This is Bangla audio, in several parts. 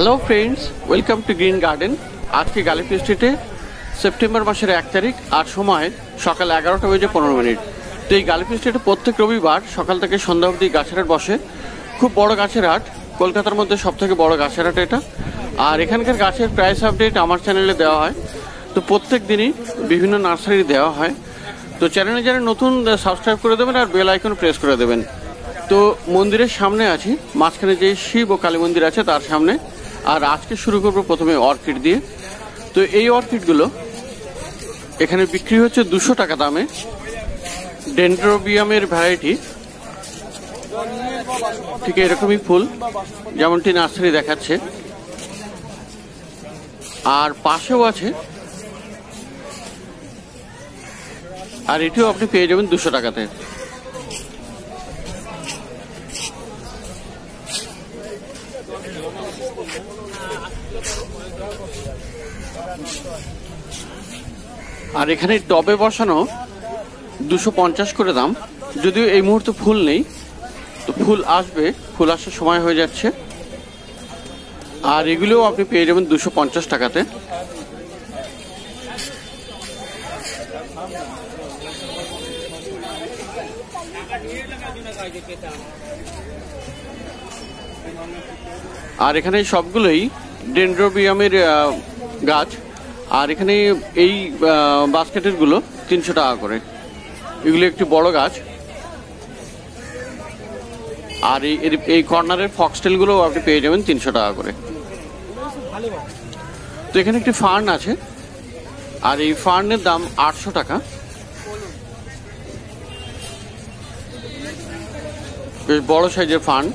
Hello friends, welcome to green garden. আজকে গালিফ স্ট্রিটে সেপ্টেম্বর মাসের 1 তারিখ আর সময় সকাল 11:15। তো এই গালিফ স্ট্রিটে প্রত্যেক রবিবার সকাল থেকে সন্ধ্যা অবধি গাছের হাট বসে। খুব বড় গাছের হাট, কলকাতার মধ্যে সবথেকে বড় গাছের হাট এটা। আর এখানকার গাছের প্রাইস আপডেট আমার চ্যানেলে দেওয়া হয়। তো প্রত্যেক দিনই বিভিন্ন নার্সারি দেওয়া হয়। তো চ্যানেলে যারা নতুন সাবস্ক্রাইব করে দেবেন আর বেল আইকন প্রেস করে দেবেন। তো মন্দিরের সামনে আছি, মাঝখানে যে শিব ও কালী মন্দির আছে তার সামনে। আর আজকে শুরু করবো প্রথমে অর্কিড দিয়ে। তো এই অর্কিডগুলো এখানে বিক্রি হচ্ছে 200 টাকা দামে। ডেনড্রোবিয়ামের ভ্যারাইটি, ঠিক এরকমই ফুল যেমনটি নার্সারি দেখাচ্ছে। আর পাশেও আছে, আর এটিও আপনি পেয়ে যাবেন 200 টাকাতে। আর এখানে টবে বসানো 250 করে দাম। যদিও এই মুহূর্তে ফুল নেই, তো ফুল আসবে, ফুল আসার সময় হয়ে যাচ্ছে। আর এগুলোও আপনি পেয়ে যাবেন 250 টাকাতে। আর এখানে সবগুলোই ডেনড্রোবিয়ামের গাছ। আর এখানে এই বাস্কেটের গুলো 300 টাকা করে। এগুলো একটি বড় গাছ। আর এই কর্নারের ফক্সটেল গুলো আপনি পেয়ে যাবেন 300 টাকা করে। তো এখানে একটি ফার্ন আছে, আর এই ফার্নের দাম 800 টাকা। বেশ বড় সাইজের ফার্ন।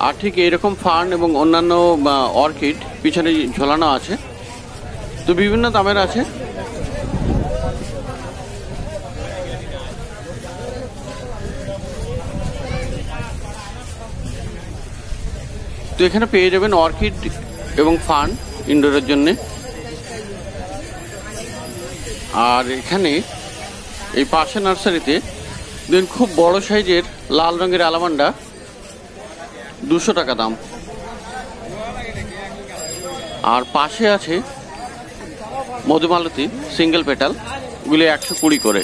আর ঠিক এইরকম ফার্ন এবং অন্যান্য অর্কিড পিছনে ঝোলানো আছে। তো বিভিন্ন দামের আছে। তো এখানে পেয়ে যাবেন অর্কিড এবং ফার্ন ইনডোরের জন্য। আর এখানে এই পাশে নার্সারিতে দেখুন খুব বড় সাইজের লাল রঙের অ্যালামান্ডা, 200 টাকা দাম। আর পাশে আছে মধুমালতী সিঙ্গেল পেটাল, গুলি 120 করে।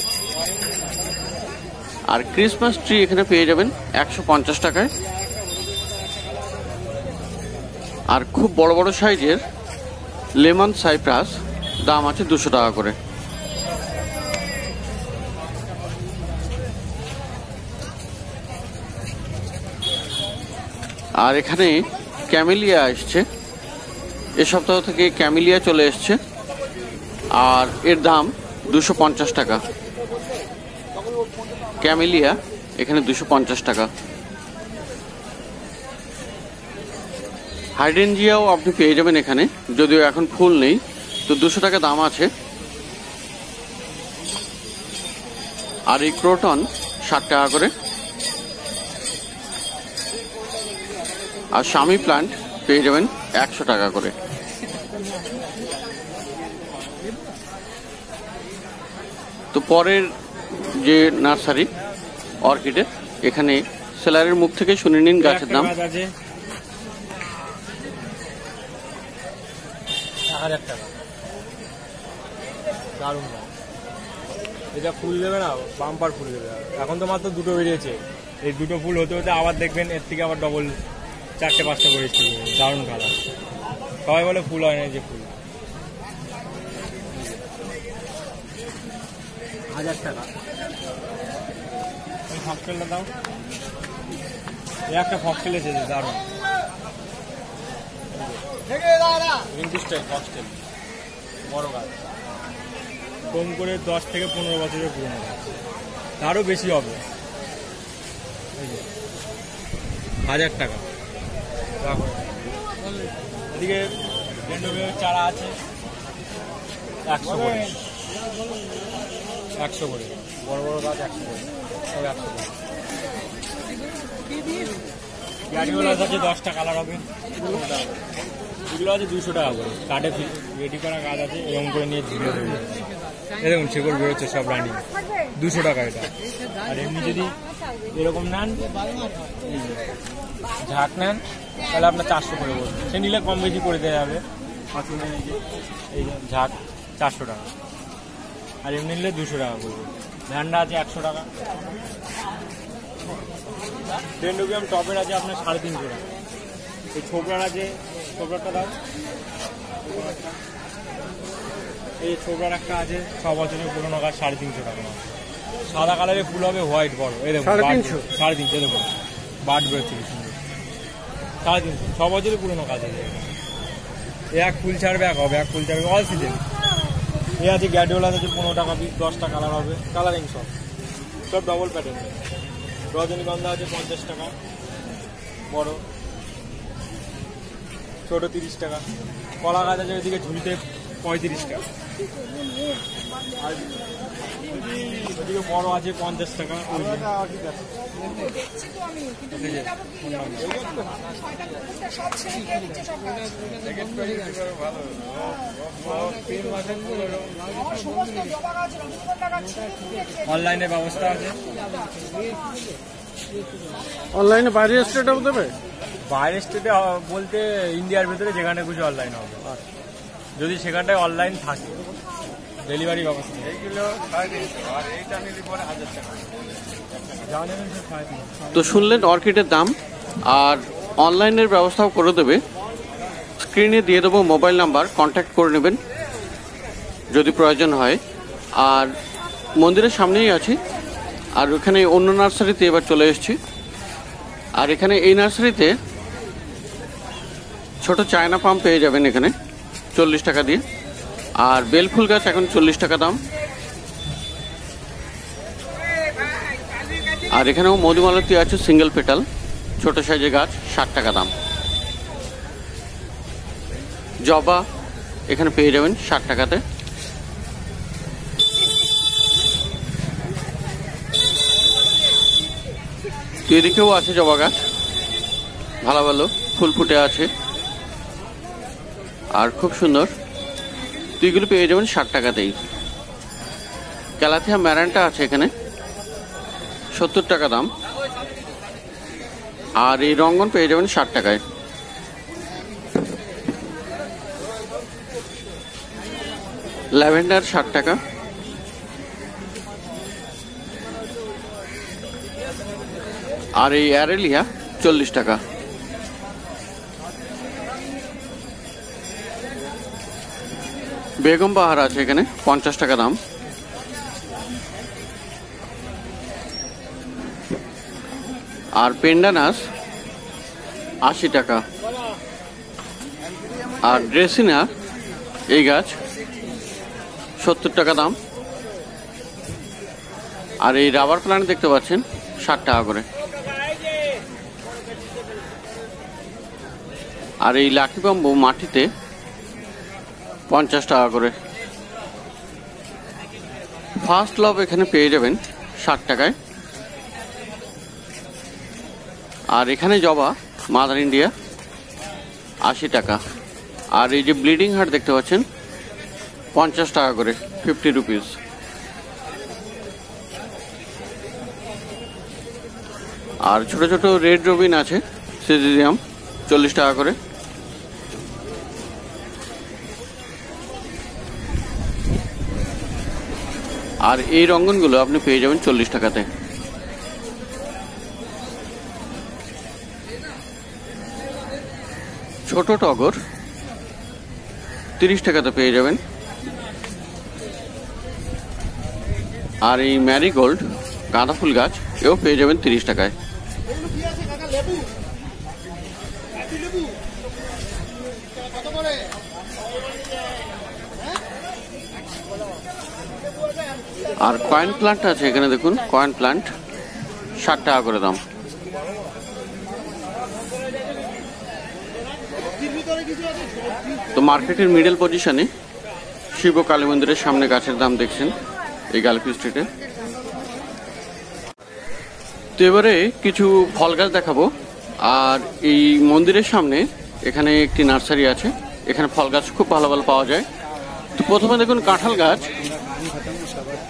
আর ক্রিসমাস ট্রি এখানে পেয়ে যাবেন 150 টাকায়। আর খুব বড় বড় সাইজের লেমন সাইপ্রাস, দাম আছে 200 টাকা করে। আর এখানে ক্যামেলিয়া আসছে, এ সপ্তাহ থেকে ক্যামেলিয়া চলে এসছে। আর এর দাম 250 টাকা। ক্যামেলিয়া এখানে 250 টাকা। হাইড্রেনজিয়াও আপনি পেয়ে যাবেন এখানে, যদিও এখন ফুল নেই, তো 200 টাকা দাম আছে। আর এই ক্রোটন 60 টাকা করে। আর শামি প্লান্ট পেয়ে যাবেন 100 টাকা করে। তো পরের যে নার্সারি অর্কিডের, এখানে সেলারের মুখ থেকে শুনে নিন গাছের দাম। 1000 টাকা। দারুণ, এটা ফুল দেবে না, বাম্পার ফুল দেবে। এখন তো মাত্র 2টো বেরিয়েছে, এই 2টো ফুল হতে হতে আবার দেখবেন এর থেকে আবার ডবল 4টে-5টা বেরিয়েছে। দারুণ কালার। সবাই বলে ফুল হয় না, যে ফুল। 1000 টাকা। এই ফক্সটেলটা দাও। এই একটা ফক্সটেল এসেছে, দারুণ। ইন্ডিস্টাইল ফক্সটেল, বড় গাছ, কম করে 10 থেকে 15 বছরের পুরনো গাছ, তারও বেশি হবে। 1000 টাকা। এদিকে ডেন্ড্রোবিয়ামের চারা আছে 100 করে। 100 করে বড় বড় গাছ, 100 করে, সব 100 করে। গ্যাডিওলাস আছে 10টা কালার হবে, এগুলো আছে 200 টাকা করে। কাঠে রেডি করা গাছ আছে, এরকম করে নিয়ে ঝুলে দেবে। দেখুন শেকড় বেরোচ্ছে সব রানিং, 200 টাকা এটা। আর এমনি যদি এরকম নেন, ঝাঁক নেন, তাহলে আপনার 400 করে পড়বে। সে নিলে কম বেশি করে দেওয়া যাবে। এই ঝাঁক 400 টাকা, আর এমনি নিলে 200 টাকা পড়বে। ভ্যান্ডা আছে 100 টাকা। ডেন্ডোবিয়াম টপের আছে আপনার 350 টাকা। এই ছোবরার আছে, ছোবরাটা দাও। এই ছোবরার একটা আছে 6 বছরের পুরোনো গাছ, 350 টাকা। সাদা কালারের ফুল হবে, হোয়াইট বড়। এই দেখুন 350, দেখুন বাট বেরোচ্ছে সুন্দর। 350, 6 বছরের পুরোনো গাছ আছে। এক ফুল ছাড়বে, এক হবে, এক ফুল ছাড়বে, অল সিজন। এ আছে গ্যাডিওলাস আছে 15 টাকা পিস, 10টা কালার হবে, কালারিং সব ডবল প্যাটার্ন। রজনীগন্ধা আছে 50 টাকা বড়, ছোট 30 টাকা। কলা গাছ আছে ওইদিকে ঝুড়িতে 35 টাকা, আর ওইদিকে বড় আছে 50 টাকা। অনলাইনে ব্যবস্থা আছে। অনলাইনে বাইরের স্টেটও দেবে? বাইরের স্টেটে বলতে ইন্ডিয়ার ভেতরে যেখানে কিছু অনলাইন হবে, যদি সেখানটায় অনলাইন থাকে ডেলিভারি ব্যবস্থা। এইগুলো 350, আর এইটা নিলে পরে 1000 টাকা। তো শুনলেন অর্কিডের দাম, আর অনলাইনের ব্যবস্থাও করে দেবে। স্ক্রিনে দিয়ে দেবো মোবাইল নাম্বার, কন্ট্যাক্ট করে নেবেন যদি প্রয়োজন হয়। আর মন্দিরের সামনেই আছি, আর ওখানে অন্য নার্সারিতে এবার চলে এসেছি। আর এখানে এই নার্সারিতে ছোট চায়না পাম পেয়ে যাবেন এখানে 40 টাকা দিয়ে। আর বেলফুল গাছ এখন 40 টাকা দাম। আর এখানেও মধুমালতী আছে সিঙ্গেল পেটাল, ছোট সাইজের গাছ, 60 টাকা দাম। জবা এখানে পেয়ে যাবেন 60 টাকাতে। তো এদিকেও আছে জবা গাছ, ভালো ভালো ফুল ফুটে আছে আর খুব সুন্দর। তো এগুলো পেয়ে যাবেন 60 টাকাতেই। ক্যালাথিয়া ম্যারান্টা আছে এখানে 70 টাকা দাম। আর এই রঙ্গন পেয়ে যাবেন 60 টাকায়। ল্যাভেন্ডার 60 টাকা। আর এই অ্যারেলিয়া 40 টাকা। বেগম বাহার আছে এখানে 50 টাকা দাম। আর পেন্ডানাস 80 টাকা। আর ড্রেসিনা এই গাছ 70 টাকা দাম। আর এই রাবার প্লান্ট দেখতে পাচ্ছেন 60 টাকা করে। আর এই লাকি বাম্বু মাটিতে 50 টাকা করে। ফার্স্ট লাভ এখানে পেয়ে যাবেন 60 টাকায়। আর এখানে জবা মাদার ইন্ডিয়া 80 টাকা। আর এই যে ব্লিডিং হার্ট দেখতে পাচ্ছেন 50 টাকা করে, 50 রুপিস। আর ছোট ছোট রেড রবিন আছে সিজিয়াম 40 টাকা করে। আর এই রঙ্গনগুলো আপনি পেয়ে যাবেন 40 টাকাতে। ছোট টগর 30 টাকাতে পেয়ে যাবেন। আর এই ম্যারিগোল্ড গাঁদা ফুল গাছ এও পেয়ে যাবেন 30 টাকায়। আর কয়েন প্লান্ট আছে এখানে, দেখুন কয়েন প্লান্ট 60 টাকা করে দাম। তো মার্কেটের মিডল পজিশনে শিব কালী মন্দিরের সামনে গাছের দাম দেখছেন এই গালিফি স্ট্রিটে। তো এবারে কিছু ফল গাছ দেখাবো। আর এই মন্দিরের সামনে এখানে একটি নার্সারি আছে, এখানে ফল গাছ খুব ভালো ভালো পাওয়া যায়। তো প্রথমে দেখুন কাঁঠাল গাছ,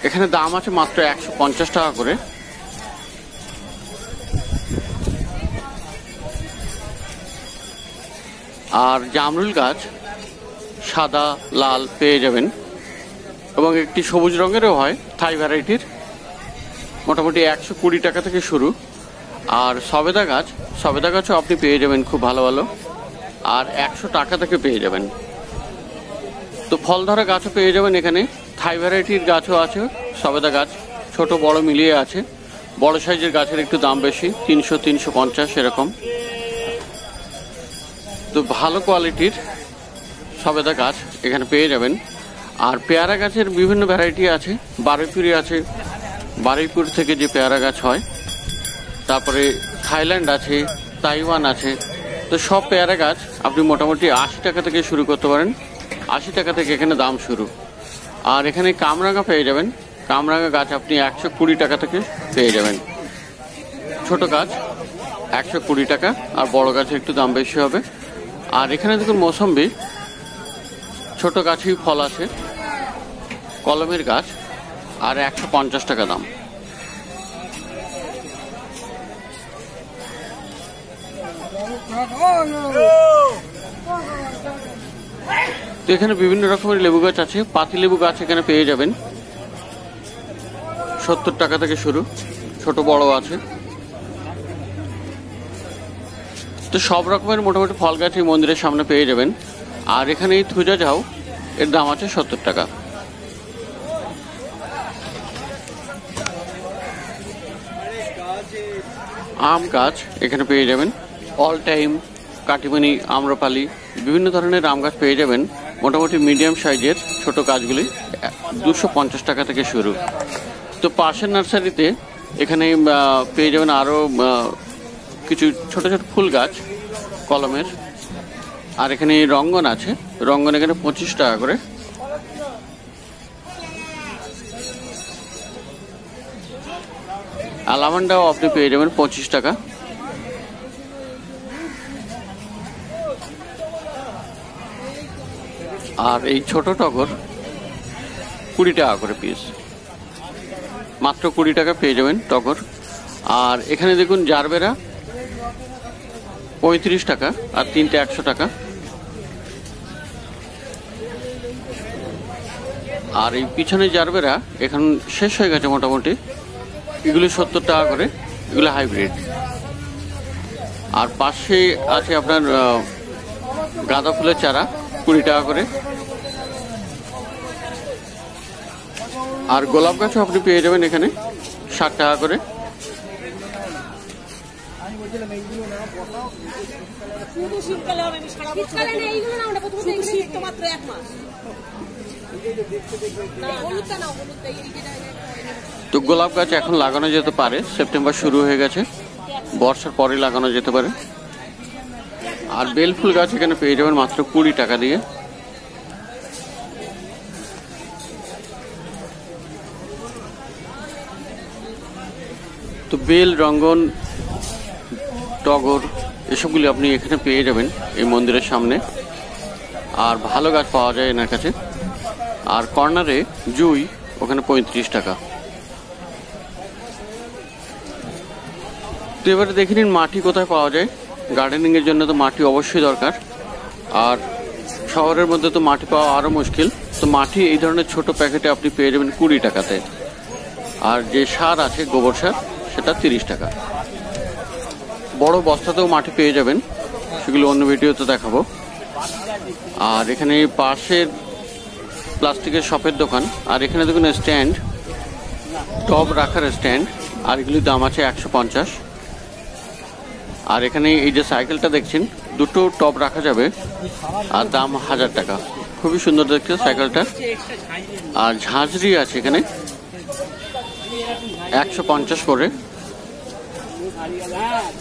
এখানে দাম আছে মাত্র 150 টাকা করে। আর জামরুল গাছ সাদা লাল পেয়ে যাবেন, এবং একটি সবুজ রঙেরও হয় থাই ভ্যারাইটির, মোটামুটি 120 টাকা থেকে শুরু। আর সবেদা গাছও আপনি পেয়ে যাবেন খুব ভালো ভালো, আর 100 টাকা থেকে পেয়ে যাবেন। তো ফল ধরা গাছও পেয়ে যাবেন এখানে, থাই ভ্যারাইটির গাছও আছে, সবেদা গাছ ছোট বড় মিলিয়ে আছে। বড় সাইজের গাছের একটু দাম বেশি, 300-350 এরকম। তো ভালো কোয়ালিটির সবেদা গাছ এখানে পেয়ে যাবেন। আর পেয়ারা গাছের বিভিন্ন ভ্যারাইটি আছে, বারুইপুরি আছে, বারুইপুর থেকে যে পেয়ারা গাছ হয়, তারপরে থাইল্যান্ড আছে, তাইওয়ান আছে। তো সব পেয়ারা গাছ আপনি মোটামুটি 80 টাকা থেকে শুরু করতে পারেন, 80 টাকা থেকে এখানে দাম শুরু। আর এখানে কামরাঙা পেয়ে যাবেন, কামরাঙা গাছ আপনি 120 টাকা থেকে পেয়ে যাবেন। ছোট গাছ 120 টাকা, আর বড় গাছের একটু দাম বেশি হবে। আর এখানে দেখুন মৌসম্বি, ছোট গাছেই ফল আছে, কলমের গাছ, আর 150 টাকা দাম। তো এখানে বিভিন্ন রকমের লেবু গাছ আছে, পাতি লেবু গাছ এখানে পেয়ে যাবেন 70 টাকা থেকে শুরু, ছোট বড় আছে। তো সব রকমের মোটামুটি ফল গাছ এই মন্দিরের সামনে পেয়ে যাবেন। আর এখানে এই থুজা ঝাউ, এর দাম আছে 70 টাকা। আম গাছ এখানে পেয়ে যাবেন, অল টাইম, কাটিমানি, আম্রপালি, বিভিন্ন ধরনের আম গাছ পেয়ে যাবেন। মোটামুটি মিডিয়াম সাইজের ছোট গাছগুলি 250 টাকা থেকে শুরু। তো পাশের নার্সারিতে এখানে পেয়ে যাবেন আরও কিছু ছোট ছোট ফুল গাছ কলমের। আর এখানে রঙ্গন আছে, রঙ্গন এখানে 25 টাকা করে। আর লাভান্ডাও আপনি পেয়ে যাবেন 25 টাকা। আর এই ছোট টগর 20 টাকা করে পিস, মাত্র 20 টাকা পেয়ে যাবেন টগর। আর এখানে দেখুন জারবেরা 35 টাকা, আর 3টে 100 টাকা। আর এই পিছনে জারবেরা এখন শেষ হয়ে গেছে মোটামুটি, এগুলি 70 টাকা করে, এগুলো হাইব্রিড। আর পাশে আছে আপনার গাঁদা ফুলের চারা 20 টাকা করে। আর গোলাপ গাছও আপনি পেয়ে যাবেন এখানে 60 টাকা করে। তো গোলাপ গাছ এখন লাগানো যেতে পারে, সেপ্টেম্বর শুরু হয়ে গেছে, বর্ষার পরে লাগানো যেতে পারে। আর বেল ফুল গাছ এখানে পেয়ে যাবেন মাত্র 20 টাকা দিয়ে। তো বেল, রঙ্গন, টগর এসবগুলি আপনি এখানে পেয়ে যাবেন এই মন্দিরের সামনে। আর ভালো গাছ পাওয়া যায় এনার কাছে। আর কর্নারে জুই, ওখানে 35 টাকা। তো এবারে দেখে নিন মাটি কোথায় পাওয়া যায়। গার্ডেনিংয়ের জন্য তো মাটি অবশ্যই দরকার, আর শহরের মধ্যে তো মাটি পাওয়া আরও মুশকিল। তো মাটি এই ধরনের ছোট প্যাকেটে আপনি পেয়ে যাবেন 20 টাকাতে। আর যে সার আছে গোবর সার, সেটা 30 টাকা। বড় বস্তাতেও মাটি পেয়ে যাবেন, সেগুলো অন্য ভিডিওতে দেখাবো। আর এখানে পাশের প্লাস্টিকের শপের দোকান। আর এখানে দেখুন স্ট্যান্ড, টব রাখার স্ট্যান্ড, আর এগুলির দাম আছে 150। আর এখানে এই যে সাইকেলটা দেখছেন, দুটো টব রাখা যাবে, আর দাম 1000 টাকা। খুবই সুন্দর দেখতে সাইকেলটা। আর ঝাঁঝরি আছে এখানে 150 করে।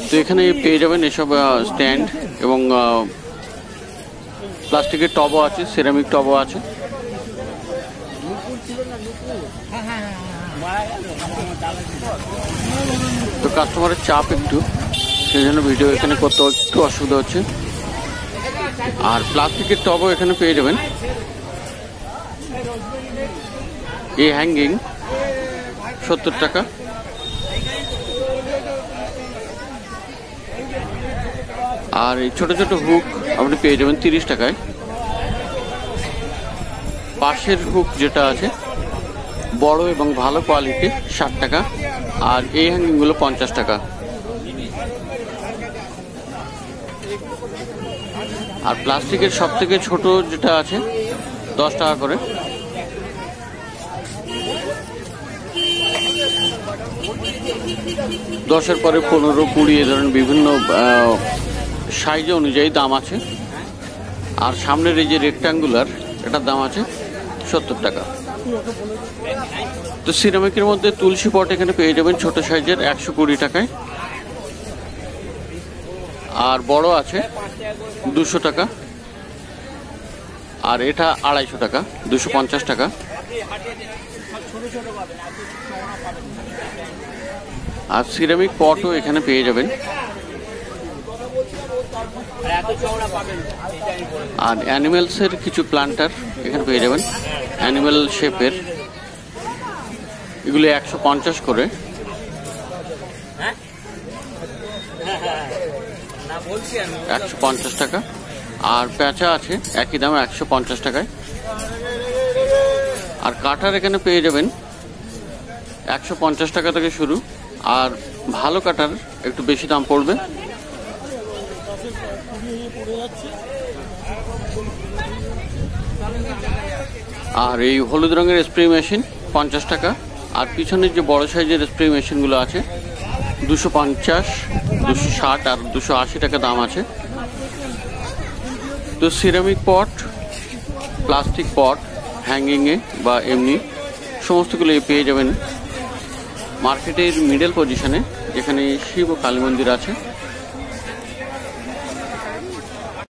তো এখানে পেয়ে যাবেন এসব স্ট্যান্ড, এবং প্লাস্টিকের টবও আছে, সিরামিক টবও আছে। তো কাস্টমারের চাপ একটু, সেই জন্য ভিডিও এখানে করতে একটু অসুবিধা হচ্ছে। আর প্লাস্টিকের টবও এখানে পেয়ে যাবেন। এই হ্যাঙ্গিং 70 টাকা। আর এই ছোট ছোট হুক আপনি পেয়ে যাবেন 30 টাকায়। পাশের হুক যেটা আছে বড় এবং ভালো কোয়ালিটি 60 টাকা, আর এই হ্যাঙ্গিংগুলো 50 টাকা। আর প্লাস্টিকের সব থেকে ছোট যেটা আছে 10 টাকা করে। দশের পরে 15, 20 এ ধরেন বিভিন্ন সাইজ অনুযায়ী দাম আছে। আর সামনের এই যে রেক্টাঙ্গুলার, এটার দাম আছে 70 টাকা। তো সিরামিকের মধ্যে তুলসী পট এখানে পেয়ে যাবেন ছোট সাইজের 120 টাকায়, আর বড় আছে 200 টাকা, আর এটা 250 টাকা, 250 টাকা। আর সিরামিক পটও এখানে পেয়ে যাবেন। আর অ্যানিমেলসের কিছু প্লান্টার এখানে পেয়ে যাবেন, অ্যানিমেল শেপের, এগুলো 150 করে। $150 টাকা। আর প্যাঁচা আছে একই দাম 150 টাকায়। আর কাটার এখানে পেয়ে যাবেন 150 টাকা থেকে শুরু, আর ভালো কাটার একটু বেশি দাম পড়বে। আর এই হলুদ রঙের স্প্রে মেশিন 50 টাকা। আর পিছনের যে বড় সাইজের স্প্রে মেশিনগুলো আছে 250, 260 আর 280 টাকা দাম আছে। তো সিরামিক পট, প্লাস্টিক পট হ্যাঙ্গিংয়ে বা এমনি সমস্তগুলো পেয়ে যাবেন মার্কেটের মিডল পজিশনে, যেখানে শিব ও কালী মন্দির আছে।